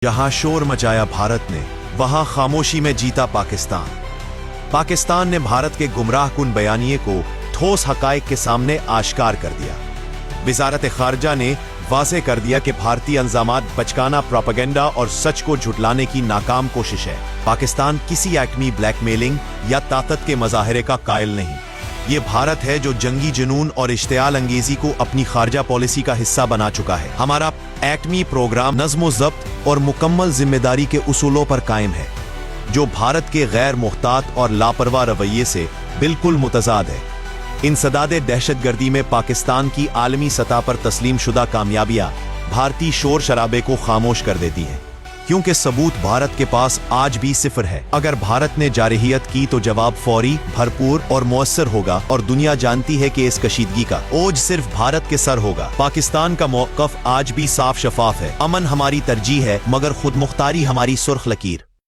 जहां शोर मचाया भारत ने, वहां खामोशी में जीता पाकिस्तान। पाकिस्तान ने भारत के गुमराहकुन बयानिए को ठोस हकायक के सामने आश्कार कर दिया। वजारत खारजा ने वाज़ेह कर दिया कि भारतीय इंतजामात बचकाना प्रोपेगेंडा और सच को झुटलाने की नाकाम कोशिश है। पाकिस्तान किसी एक्मी ब्लैकमेलिंग या ताकत के मज़ाहरे का कायल नहीं। ये भारत है जो जंगी जुनून और इश्तियाल अंगेजी को अपनी खारजा पॉलिसी का हिस्सा बना चुका है। हमारा एटमी प्रोग्राम नज़्म ज़ब्त और मुकम्मल जिम्मेदारी के उसूलों पर कायम है, जो भारत के गैर मुहतात और लापरवाह रवैये से बिल्कुल मुतज़ाद है। इंसदादे दहशतगर्दी में पाकिस्तान की आलमी सतह पर तस्लीम शुदा कामयाबियां भारतीय शोर शराबे को खामोश कर देती हैं, क्योंकि सबूत भारत के पास आज भी सिफर है। अगर भारत ने जारहियत की तो जवाब फौरी, भरपूर और मौसर होगा, और दुनिया जानती है कि इस कशीदगी का ओज सिर्फ भारत के सर होगा। पाकिस्तान का मौक़िफ़ आज भी साफ शफाफ है। अमन हमारी तरजीह है, मगर खुद मुख्तारी हमारी सुर्ख लकीर।